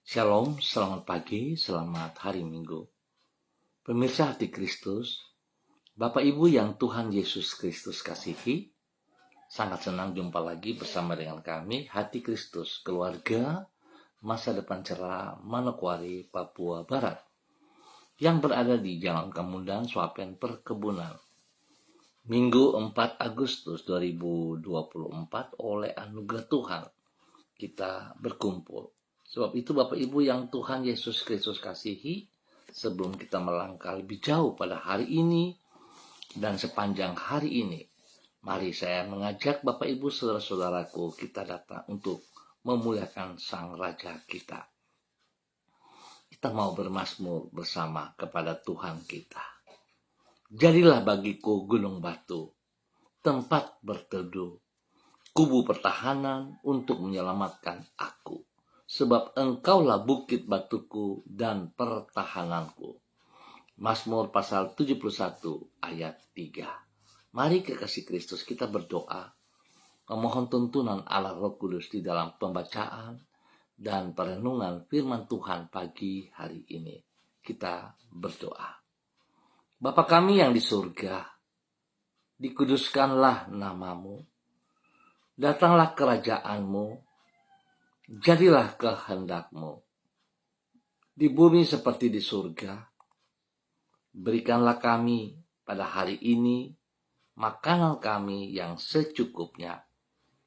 Shalom, selamat pagi, selamat hari Minggu. Pemirsa hati Kristus, Bapak Ibu yang Tuhan Yesus Kristus kasihi, sangat senang jumpa lagi bersama dengan kami, Hati Kristus, keluarga masa depan cerah Manokwari, Papua Barat, yang berada di Jalan Kemundan, Swapen, Perkebunan. Minggu 4 Agustus 2024 oleh anugerah Tuhan, kita berkumpul. Sebab itu Bapak Ibu yang Tuhan Yesus Kristus kasihi, sebelum kita melangkah lebih jauh pada hari ini dan sepanjang hari ini, mari saya mengajak Bapak Ibu saudara-saudaraku kita datang untuk memuliakan Sang Raja kita. Kita mau bermazmur bersama kepada Tuhan kita. Jadilah bagiku gunung batu, tempat berteduh, kubu pertahanan untuk menyelamatkan aku. Sebab engkaulah bukit batuku dan pertahananku. Mazmur pasal 71 ayat 3. Mari kekasih Kristus kita berdoa, memohon tuntunan Allah Roh Kudus di dalam pembacaan dan perenungan firman Tuhan pagi hari ini. Kita berdoa. Bapa kami yang di surga, dikuduskanlah namamu, datanglah kerajaanmu, jadilah kehendakmu di bumi seperti di surga. Berikanlah kami pada hari ini makanan kami yang secukupnya,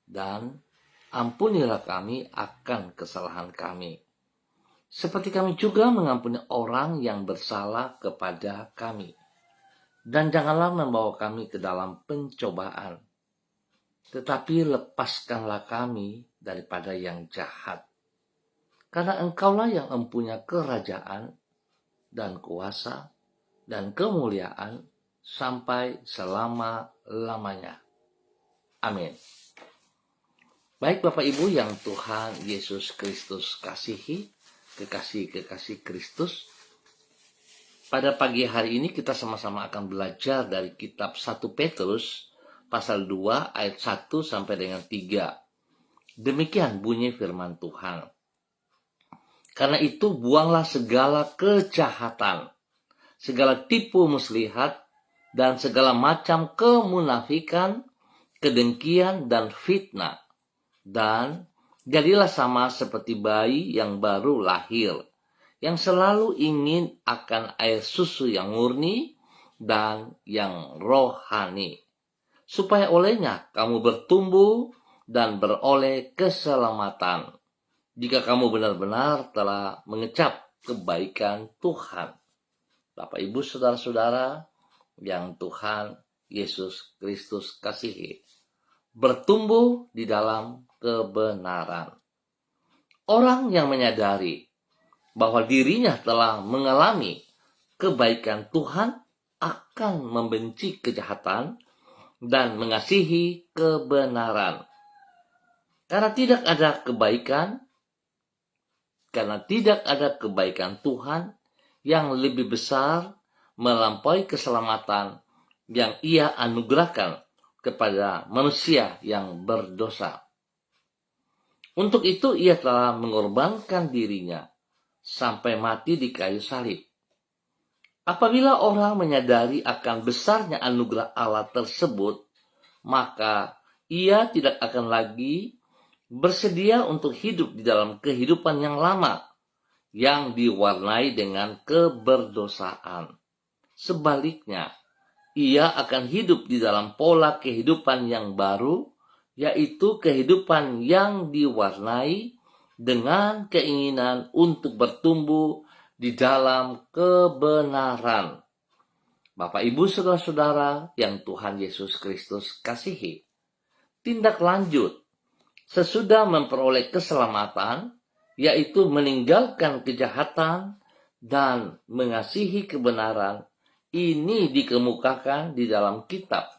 dan ampunilah kami akan kesalahan kami, seperti kami juga mengampuni orang yang bersalah kepada kami. Dan janganlah membawa kami ke dalam pencobaan, tetapi lepaskanlah kami daripada yang jahat. Karena engkaulah yang mempunyai kerajaan dan kuasa dan kemuliaan sampai selama-lamanya. Amin. Baik Bapak Ibu yang Tuhan Yesus Kristus kasihi, kekasih-kekasih Kristus, pada pagi hari ini kita sama-sama akan belajar dari kitab 1 Petrus pasal 2 ayat 1 sampai dengan 3. Demikian bunyi firman Tuhan. Karena itu buanglah segala kejahatan, segala tipu muslihat, dan segala macam kemunafikan, kedengkian, dan fitnah. Dan jadilah sama seperti bayi yang baru lahir, yang selalu ingin akan air susu yang murni dan yang rohani, supaya olehnya kamu bertumbuh dan beroleh keselamatan, jika kamu benar-benar telah mengecap kebaikan Tuhan. Bapak Ibu saudara-saudara yang Tuhan Yesus Kristus kasihi, bertumbuh di dalam kebenaran. Orang yang menyadari bahwa dirinya telah mengalami kebaikan Tuhan akan membenci kejahatan dan mengasihi kebenaran. Karena tidak ada kebaikan Tuhan yang lebih besar melampaui keselamatan yang Ia anugerahkan kepada manusia yang berdosa. Untuk itu Ia telah mengorbankan dirinya sampai mati di kayu salib. Apabila orang menyadari akan besarnya anugerah Allah tersebut, maka ia tidak akan lagi bersedia untuk hidup di dalam kehidupan yang lama, yang diwarnai dengan keberdosaan. Sebaliknya, ia akan hidup di dalam pola kehidupan yang baru, yaitu kehidupan yang diwarnai dengan keinginan untuk bertumbuh di dalam kebenaran. Bapak, Ibu, saudara-saudara yang Tuhan Yesus Kristus kasihi, tindak lanjut sesudah memperoleh keselamatan, yaitu meninggalkan kejahatan dan mengasihi kebenaran, ini dikemukakan di dalam kitab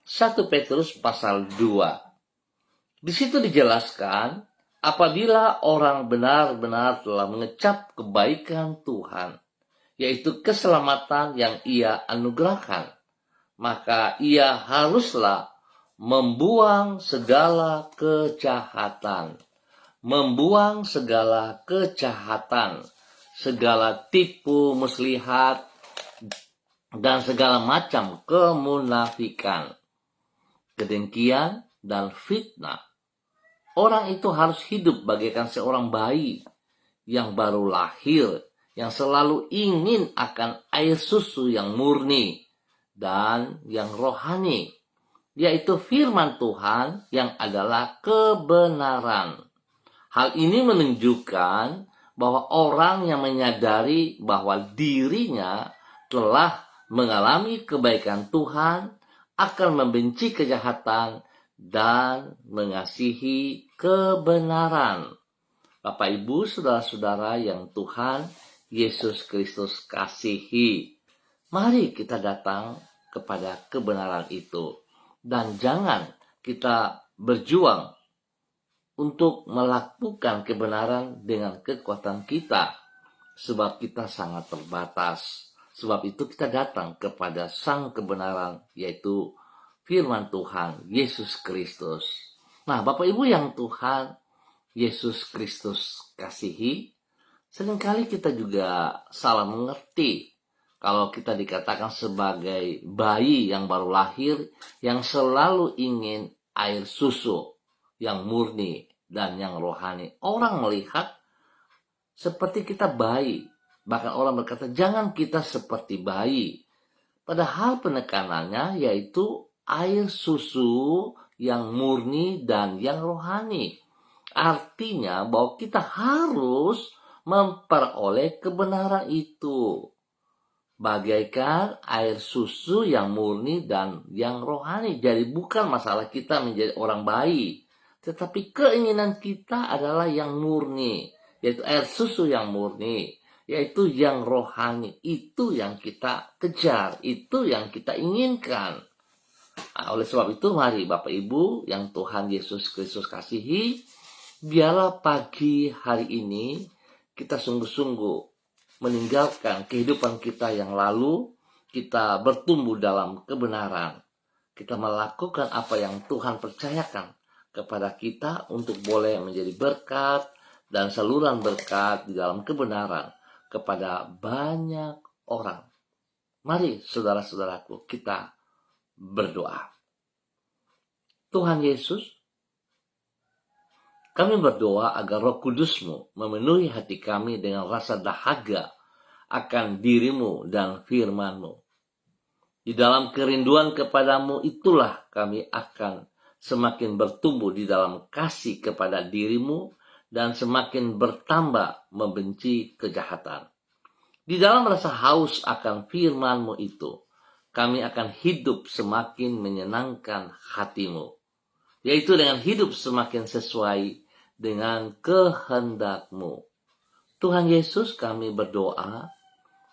1 Petrus pasal 2. Di situ dijelaskan, apabila orang benar-benar telah mengecap kebaikan Tuhan, yaitu keselamatan yang Ia anugerahkan, maka ia haruslah membuang segala kejahatan, membuang segala kejahatan, segala tipu muslihat, dan segala macam kemunafikan, kedengkian, dan fitnah. Orang itu harus hidup bagaikan seorang bayi yang baru lahir, yang selalu ingin akan air susu yang murni dan yang rohani, yaitu firman Tuhan yang adalah kebenaran. Hal ini menunjukkan bahwa orang yang menyadari bahwa dirinya telah mengalami kebaikan Tuhan akan membenci kejahatan dan mengasihi kebenaran. Bapak, Ibu, saudara-saudara yang Tuhan Yesus Kristus kasihi, mari kita datang kepada kebenaran itu. Dan jangan kita berjuang untuk melakukan kebenaran dengan kekuatan kita, sebab kita sangat terbatas. Sebab itu kita datang kepada Sang kebenaran, yaitu firman Tuhan, Yesus Kristus. Nah, Bapak Ibu yang Tuhan Yesus Kristus kasihi, seringkali kita juga salah mengerti kalau kita dikatakan sebagai bayi yang baru lahir, yang selalu ingin air susu yang murni dan yang rohani. Orang melihat seperti kita bayi. Bahkan orang berkata, jangan kita seperti bayi. Padahal penekanannya yaitu air susu yang murni dan yang rohani. Artinya bahwa kita harus memperoleh kebenaran itu. Bagaikan air susu yang murni dan yang rohani. Jadi bukan masalah kita menjadi orang bayi, tetapi keinginan kita adalah yang murni, yaitu air susu yang murni, yaitu yang rohani. Itu yang kita kejar, itu yang kita inginkan. Nah, oleh sebab itu mari Bapak Ibu yang Tuhan Yesus Kristus kasihi, biarlah pagi hari ini kita sungguh-sungguh meninggalkan kehidupan kita yang lalu, kita bertumbuh dalam kebenaran. Kita melakukan apa yang Tuhan percayakan kepada kita untuk boleh menjadi berkat dan saluran berkat di dalam kebenaran kepada banyak orang. Mari saudara-saudaraku, kita berdoa. Tuhan Yesus, kami berdoa agar Roh Kudus-Mu memenuhi hati kami dengan rasa dahaga akan diri-Mu dan firman-Mu. Di dalam kerinduan kepadamu itulah kami akan semakin bertumbuh di dalam kasih kepada diri-Mu dan semakin bertambah membenci kejahatan. Di dalam rasa haus akan firman-Mu itu, kami akan hidup semakin menyenangkan hati-Mu, yaitu dengan hidup semakin sesuai dengan kehendak-Mu. Tuhan Yesus, kami berdoa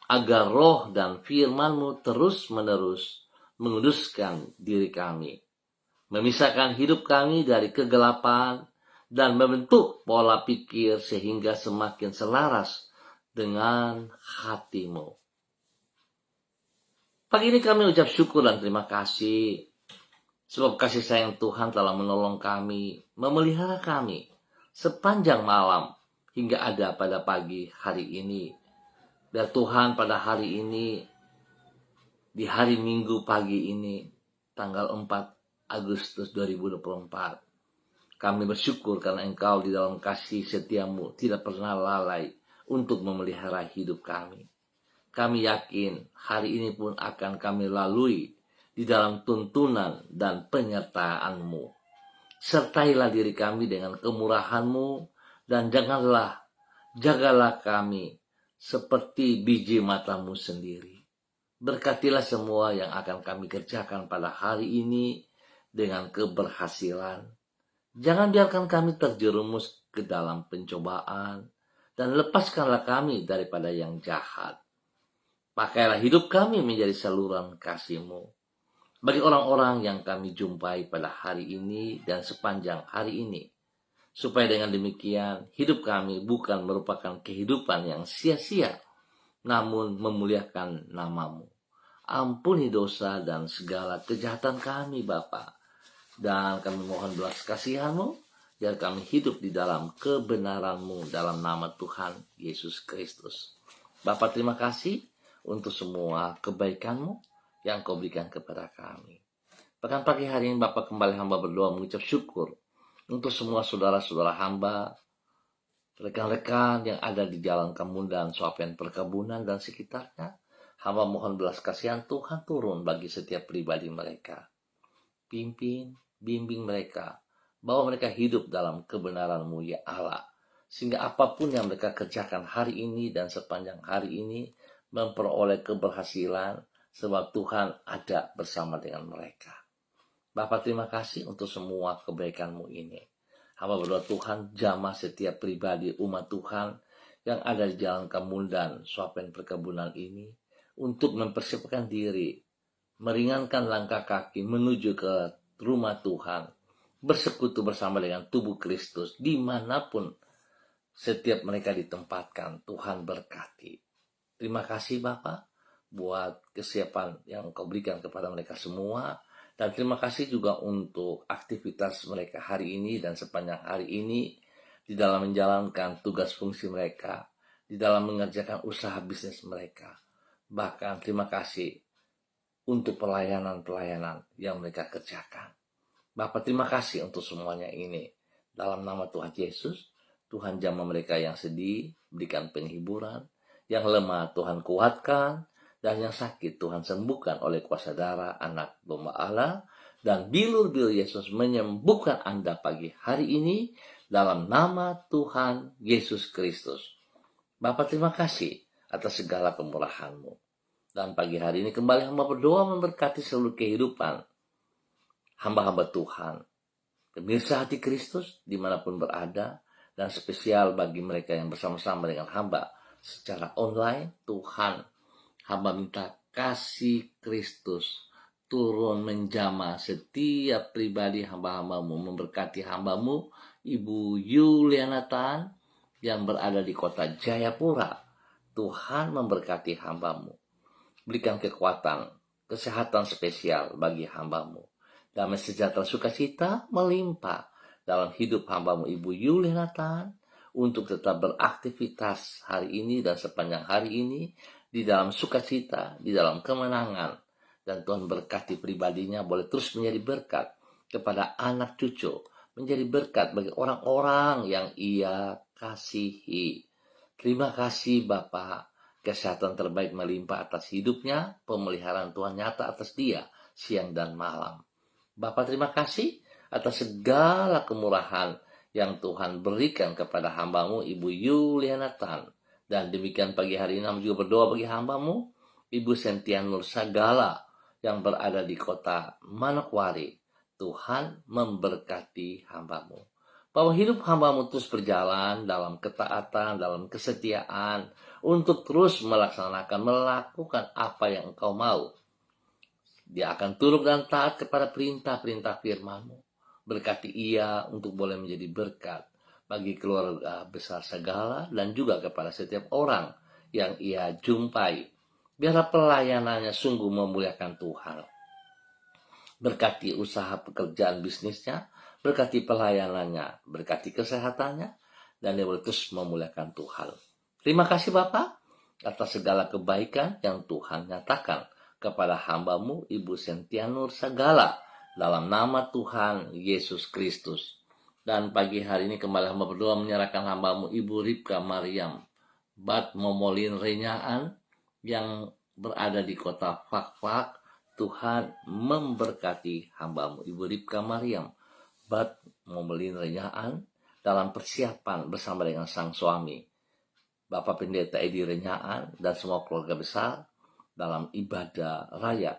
agar roh dan firman-Mu terus-menerus menguduskan diri kami, memisahkan hidup kami dari kegelapan, dan membentuk pola pikir sehingga semakin selaras dengan hati-Mu. Pagi ini kami ucap syukur dan terima kasih, sebab kasih sayang Tuhan telah menolong kami, memelihara kami sepanjang malam hingga ada pada pagi hari ini. Dan Tuhan pada hari ini, di hari Minggu pagi ini, tanggal 4 Agustus 2024, kami bersyukur karena Engkau di dalam kasih setia-Mu tidak pernah lalai untuk memelihara hidup kami. Kami yakin hari ini pun akan kami lalui di dalam tuntunan dan penyertaan-Mu. Sertailah diri kami dengan kemurahan-Mu, dan jagalah kami seperti biji mata-Mu sendiri. Berkatilah semua yang akan kami kerjakan pada hari ini dengan keberhasilan. Jangan biarkan kami terjerumus ke dalam pencobaan, dan lepaskanlah kami daripada yang jahat. Pakailah hidup kami menjadi saluran kasih-Mu bagi orang-orang yang kami jumpai pada hari ini dan sepanjang hari ini, supaya dengan demikian hidup kami bukan merupakan kehidupan yang sia-sia, namun memuliakan nama-Mu. Ampuni dosa dan segala kejahatan kami, Bapa, dan kami mohon belas kasihan-Mu Biar kami hidup di dalam kebenaran-Mu dalam nama Tuhan Yesus Kristus. Bapa, terima kasih untuk semua kebaikan-Mu yang Kau berikan kepada kami. Bahkan pagi hari ini Bapa, kembali hamba berdoa mengucap syukur untuk semua saudara-saudara hamba, rekan-rekan yang ada di Jalan Kemudan, Soapen Perkebunan dan sekitarnya. Hamba mohon belas kasihan Tuhan turun bagi setiap pribadi mereka. Pimpin, bimbing mereka, bahwa mereka hidup dalam kebenaran-Mu ya Allah. Sehingga apapun yang mereka kerjakan hari ini dan sepanjang hari ini memperoleh keberhasilan sebab Tuhan ada bersama dengan mereka. Bapa, terima kasih untuk semua kebaikan-Mu ini. Hamba berdoa Tuhan jamah setiap pribadi umat Tuhan yang ada di Jalan Kemudan, Soapen Perkebunan ini untuk mempersiapkan diri, meringankan langkah kaki menuju ke rumah Tuhan, bersekutu bersama dengan tubuh Kristus dimanapun setiap mereka ditempatkan. Tuhan berkati. Terima kasih Bapa buat kesiapan yang Kau berikan kepada mereka semua, dan terima kasih juga untuk aktivitas mereka hari ini dan sepanjang hari ini di dalam menjalankan tugas fungsi mereka, di dalam mengerjakan usaha bisnis mereka. Bahkan terima kasih untuk pelayanan-pelayanan yang mereka kerjakan. Bapak, terima kasih untuk semuanya ini. Dalam nama Tuhan Yesus, Tuhan jamah mereka yang sedih, berikan penghiburan. Yang lemah Tuhan kuatkan, dan yang sakit Tuhan sembuhkan oleh kuasa darah anak domba Allah. Dan bilur-bilur Yesus menyembuhkan Anda pagi hari ini dalam nama Tuhan Yesus Kristus. Bapak, terima kasih atas segala kemurahan-Mu. Dan pagi hari ini kembali hamba berdoa memberkati seluruh kehidupan hamba-hamba Tuhan, pemirsa hati Kristus dimanapun berada, dan spesial bagi mereka yang bersama-sama dengan hamba secara online. Tuhan, hamba minta kasih Kristus turun menjamah setiap pribadi hamba-hambamu, memberkati hambamu Ibu Yuliana Tan yang berada di kota Jayapura. Tuhan memberkati hambamu, berikan kekuatan, kesehatan spesial bagi hambamu. Damai sejahtera sukacita melimpah dalam hidup hambamu Ibu Yuliana Tan untuk tetap beraktivitas hari ini dan sepanjang hari ini di dalam sukacita, di dalam kemenangan. Dan Tuhan berkati pribadinya boleh terus menjadi berkat kepada anak cucu, menjadi berkat bagi orang-orang yang ia kasihi. Terima kasih Bapa, kesehatan terbaik melimpah atas hidupnya, pemeliharaan Tuhan nyata atas dia siang dan malam. Bapa, terima kasih atas segala kemurahan yang Tuhan berikan kepada hambamu Ibu Yuliana Tan. Dan demikian pagi hari ini kami juga berdoa bagi hambamu Ibu Sentian Nur Sagala yang berada di kota Manokwari. Tuhan memberkati hambamu, bahwa hidup hambamu terus berjalan dalam ketaatan, dalam kesetiaan, untuk terus melakukan apa yang Engkau mau. Dia akan tunduk dan taat kepada perintah-perintah firman-Mu. Berkati ia untuk boleh menjadi berkat bagi keluarga besar segala dan juga kepada setiap orang yang ia jumpai. Biarlah pelayanannya sungguh memuliakan Tuhan. Berkati usaha pekerjaan bisnisnya, berkati pelayanannya, berkati kesehatannya, dan dia boleh terus memuliakan Tuhan. Terima kasih Bapak atas segala kebaikan yang Tuhan nyatakan kepada hambamu Ibu Sentianur Sagala dalam nama Tuhan Yesus Kristus. Dan pagi hari ini kembali hamba berdoa menyerahkan hambamu Ibu Ripka Mariam Bat Momolin Renyaan yang berada di kota Fakfak. Tuhan memberkati hambamu Ibu Ripka Mariam Bat Momolin Renyaan dalam persiapan bersama dengan sang suami Bapak Pendeta Edi Renyaan dan semua keluarga besar dalam ibadah raya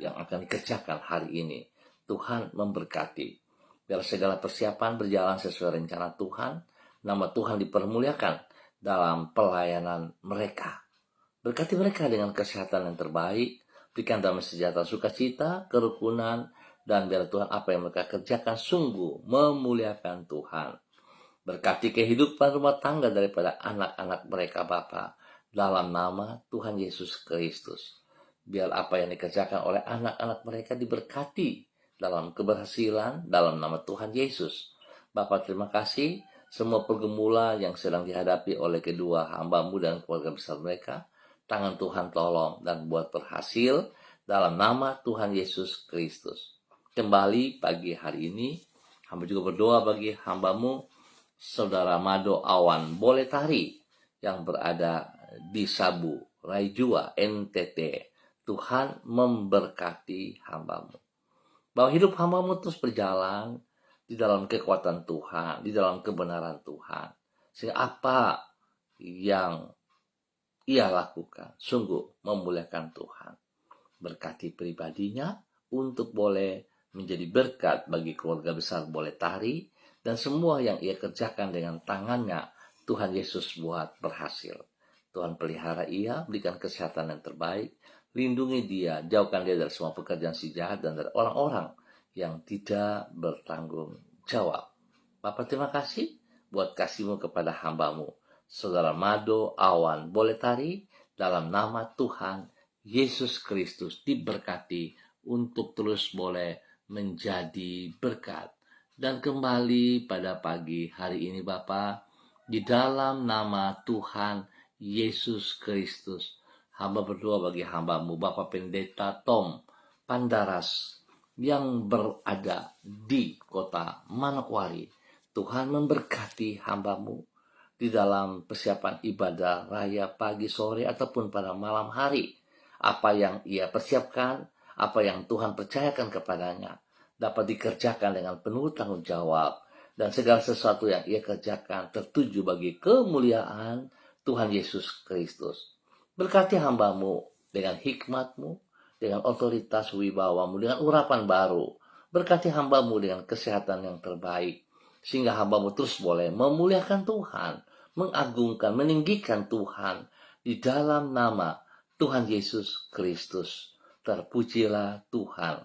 yang akan dikerjakan hari ini. Tuhan memberkati. Biar segala persiapan berjalan sesuai rencana Tuhan. Nama Tuhan dipermuliakan dalam pelayanan mereka. Berkati mereka dengan kesehatan yang terbaik. Berikan damai sejahtera sukacita, kerukunan. Dan biar Tuhan apa yang mereka kerjakan sungguh memuliakan Tuhan. Berkati kehidupan rumah tangga daripada anak-anak mereka Bapa. Dalam nama Tuhan Yesus Kristus. Biar apa yang dikerjakan oleh anak-anak mereka diberkati dalam keberhasilan dalam nama Tuhan Yesus. Bapa terima kasih semua pergumulan yang sedang dihadapi oleh kedua hamba-Mu dan keluarga besar mereka. Tangan Tuhan tolong dan buat berhasil dalam nama Tuhan Yesus Kristus. Kembali pagi hari ini, hamba juga berdoa bagi hamba-Mu, Saudara Mado Awan Boletari yang berada di Sabu, Raijua, NTT. Tuhan memberkati hamba-Mu. Bahwa hidup hamba-Mu terus berjalan di dalam kekuatan Tuhan, di dalam kebenaran Tuhan. Sehingga apa yang ia lakukan sungguh memuliakan Tuhan. Berkati pribadinya untuk boleh menjadi berkat bagi keluarga besar Boletari dan semua yang ia kerjakan dengan tangannya Tuhan Yesus buat berhasil. Tuhan pelihara ia, berikan kesehatan yang terbaik, lindungi dia, jauhkan dia dari semua pekerjaan si jahat dan dari orang-orang yang tidak bertanggung jawab. Bapak terima kasih buat kasih-Mu kepada hamba-Mu, Saudara Mado Awan Boletari, dalam nama Tuhan Yesus Kristus diberkati untuk terus boleh menjadi berkat. Dan kembali pada pagi hari ini Bapak, di dalam nama Tuhan Yesus Kristus, hamba berdoa bagi hamba-Mu, Bapak Pendeta Tom Pandaras, yang berada di kota Manokwari. Tuhan memberkati hamba-Mu di dalam persiapan ibadah raya pagi, sore, ataupun pada malam hari. Apa yang ia persiapkan, apa yang Tuhan percayakan kepadanya, dapat dikerjakan dengan penuh tanggung jawab. Dan segala sesuatu yang ia kerjakan tertuju bagi kemuliaan Tuhan Yesus Kristus. Berkati hamba-Mu dengan hikmat-Mu, dengan otoritas wibawa-Mu, dengan urapan baru. Berkati hamba-Mu dengan kesehatan yang terbaik, sehingga hamba-Mu terus boleh memuliakan Tuhan, mengagungkan, meninggikan Tuhan di dalam nama Tuhan Yesus Kristus. Terpujilah Tuhan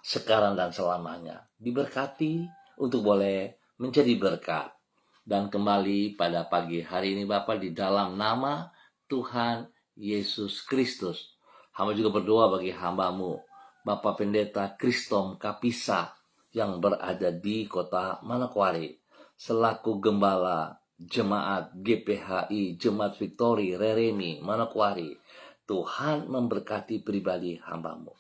sekarang dan selamanya. Diberkati untuk boleh menjadi berkat. Dan kembali pada pagi hari ini Bapak, di dalam nama Tuhan Yesus Kristus, hamba juga berdoa bagi hamba-Mu, Bapak Pendeta Kristom Kapisa, yang berada di kota Manokwari, selaku gembala jemaat GPHI, Jemaat Victory Reremi Manokwari. Tuhan memberkati pribadi hamba-Mu.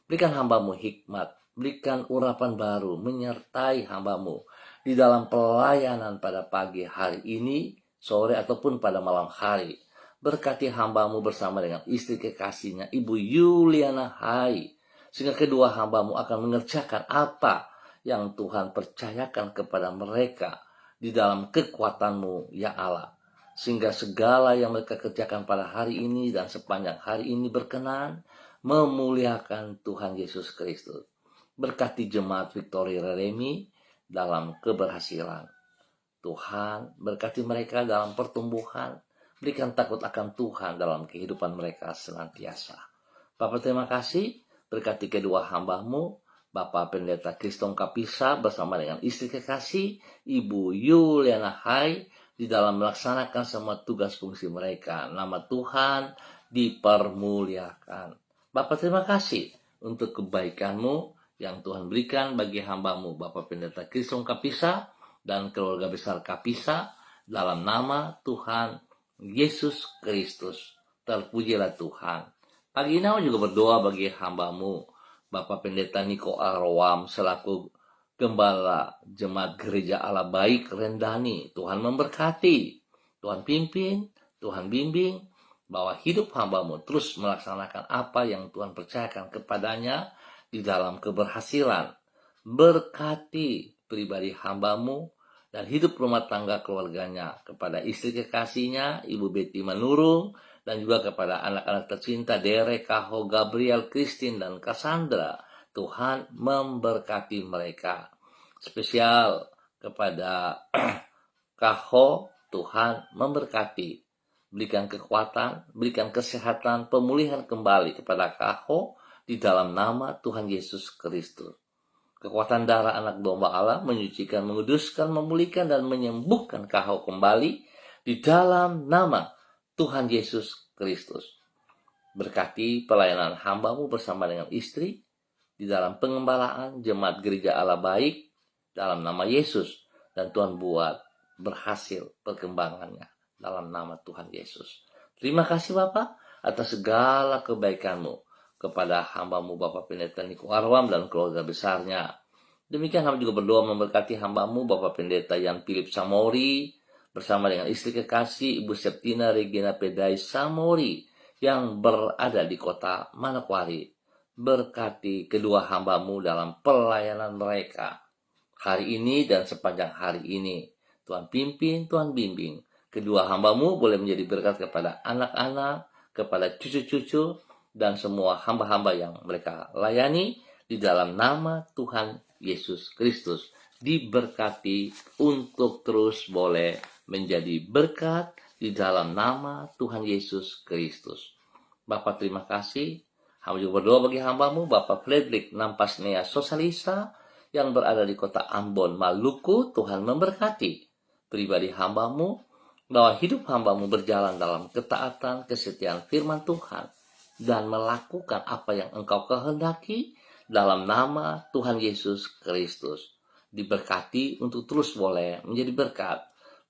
Berikan hamba-Mu hikmat, berikan urapan baru, menyertai hamba-Mu di dalam pelayanan pada pagi hari ini, sore, ataupun pada malam hari. Berkati hamba-Mu bersama dengan istri kekasihnya, Ibu Yuliana Hai, sehingga kedua hamba-Mu akan mengerjakan apa yang Tuhan percayakan kepada mereka di dalam kekuatan-Mu, ya Allah. Sehingga segala yang mereka kerjakan pada hari ini dan sepanjang hari ini berkenan memuliakan Tuhan Yesus Kristus. Berkati jemaat Victory Reremi dalam keberhasilan. Tuhan berkati mereka dalam pertumbuhan, berikan takut akan Tuhan dalam kehidupan mereka senantiasa. Bapak terima kasih, berkati kedua hamba-Mu, Bapak Pendeta Kristom Kapisa bersama dengan istri kekasih, Ibu Yuliana Hai, di dalam melaksanakan semua tugas fungsi mereka. Nama Tuhan dipermuliakan. Bapak terima kasih untuk kebaikan-Mu yang Tuhan berikan bagi hamba-Mu, Bapak Pendeta Kristom Kapisa dan keluarga besar Kapisa, dalam nama Tuhan Yesus Kristus. Terpujilah Tuhan. Pagi ini juga berdoa bagi hamba-Mu, Bapak Pendeta Niko Arwam, selaku gembala Jemaat Gereja Allah Baik Rendani. Tuhan memberkati, Tuhan pimpin, Tuhan bimbing, bahwa hidup hamba-Mu terus melaksanakan apa yang Tuhan percayakan kepadanya di dalam keberhasilan. Berkati pribadi hamba-Mu dan hidup rumah tangga keluarganya, kepada istri kekasihnya, Ibu Betty Manurung, dan juga kepada anak-anak tercinta Derek, Kaho, Gabriel, Christine, dan Cassandra. Tuhan memberkati mereka. Spesial kepada Kaho, Tuhan memberkati. Berikan kekuatan, berikan kesehatan, pemulihan kembali kepada Kaho di dalam nama Tuhan Yesus Kristus. Kekuatan darah anak domba Allah menyucikan, menguduskan, memulihkan, dan menyembuhkan Kaho kembali di dalam nama Tuhan Yesus Kristus. Berkati pelayanan hamba-Mu bersama dengan istri di dalam pengembalaan Jemaat Gereja Allah Baik dalam nama Yesus. Dan Tuhan buat berhasil perkembangannya dalam nama Tuhan Yesus. Terima kasih Bapak atas segala kebaikan-Mu kepada hamba-Mu Bapak Pendeta Niko Arwam dan keluarga besarnya. Demikian hamba juga berdoa memberkati hamba-Mu Bapak Pendeta Yan Philip Samori bersama dengan istri kekasih Ibu Septina Regina Pedai Samori yang berada di kota Manokwari. Berkati kedua hamba-Mu dalam pelayanan mereka hari ini dan sepanjang hari ini. Tuhan pimpin, Tuhan bimbing. Kedua hamba-Mu boleh menjadi berkat kepada anak-anak, kepada cucu-cucu, dan semua hamba-hamba yang mereka layani di dalam nama Tuhan Yesus Kristus. Diberkati untuk terus boleh menjadi berkat di dalam nama Tuhan Yesus Kristus. Bapak terima kasih. Hamba juga berdoa bagi hamba-Mu Bapak Frederick Nampasnea Sosalisa yang berada di kota Ambon, Maluku. Tuhan memberkati pribadi hamba-Mu, bahwa hidup hamba-Mu berjalan dalam ketaatan, kesetiaan firman Tuhan, dan melakukan apa yang Engkau kehendaki dalam nama Tuhan Yesus Kristus. Diberkati untuk terus boleh menjadi berkat.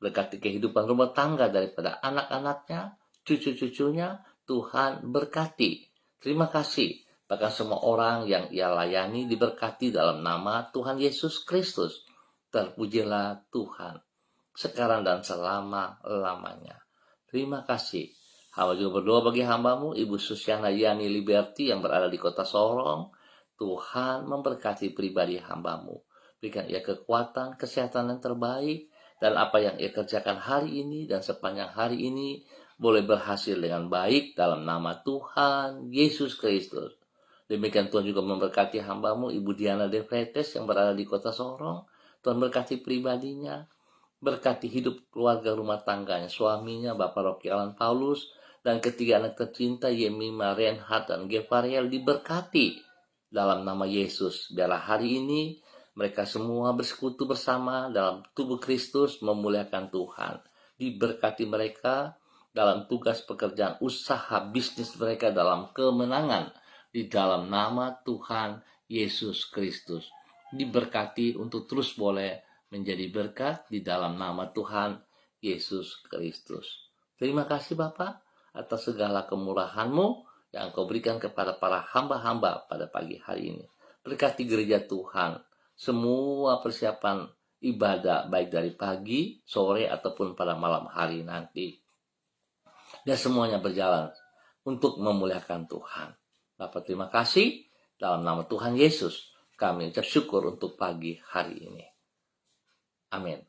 Berkati kehidupan rumah tangga daripada anak-anaknya, cucu-cucunya, Tuhan berkati. Terima kasih. Bahkan semua orang yang Ia layani diberkati dalam nama Tuhan Yesus Kristus. Terpujilah Tuhan sekarang dan selama-lamanya. Terima kasih. Hamba juga berdoa bagi hamba-Mu Ibu Susiana Yani Liberty yang berada di kota Sorong. Tuhan memberkati pribadi hamba-Mu. Berikan ia kekuatan, kesehatan yang terbaik, dan apa yang ia kerjakan hari ini dan sepanjang hari ini boleh berhasil dengan baik dalam nama Tuhan Yesus Kristus. Demikian Tuhan juga memberkati hamba-Mu Ibu Diana De Freites yang berada di kota Sorong. Tuhan berkati pribadinya, berkati hidup keluarga rumah tangganya, suaminya Bapak Rocky Alan Paulus, dan ketiga anak tercinta Yemima, Reinhard, dan Gevariel diberkati dalam nama Yesus. Biarlah hari ini mereka semua bersekutu bersama dalam tubuh Kristus memuliakan Tuhan. Diberkati mereka dalam tugas pekerjaan usaha bisnis mereka dalam kemenangan di dalam nama Tuhan Yesus Kristus. Diberkati untuk terus boleh menjadi berkat di dalam nama Tuhan Yesus Kristus. Terima kasih Bapak atas segala kemurahan-Mu yang Engkau berikan kepada para hamba-hamba pada pagi hari ini. Berkati gereja Tuhan, semua persiapan ibadah baik dari pagi, sore, ataupun pada malam hari nanti. Dan semuanya berjalan untuk memuliakan Tuhan. Bapak terima kasih dalam nama Tuhan Yesus. Kami ucap syukur untuk pagi hari ini. Amin.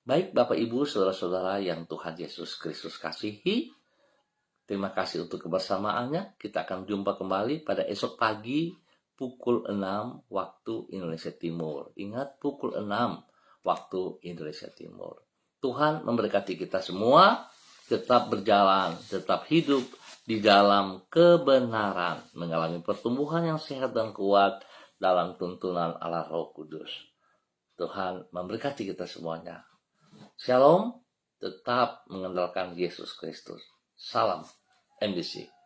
Baik Bapak Ibu, saudara-saudara yang Tuhan Yesus Kristus kasihi, terima kasih untuk kebersamaannya. Kita akan jumpa kembali pada esok pagi pukul 6 waktu Indonesia Timur. Ingat, pukul 6 waktu Indonesia Timur. Tuhan memberkati kita semua, tetap berjalan, tetap hidup di dalam kebenaran, mengalami pertumbuhan yang sehat dan kuat dalam tuntunan Allah Roh Kudus. Tuhan memberkati kita semuanya. Shalom, tetap mengandalkan Yesus Kristus. Salam MBC.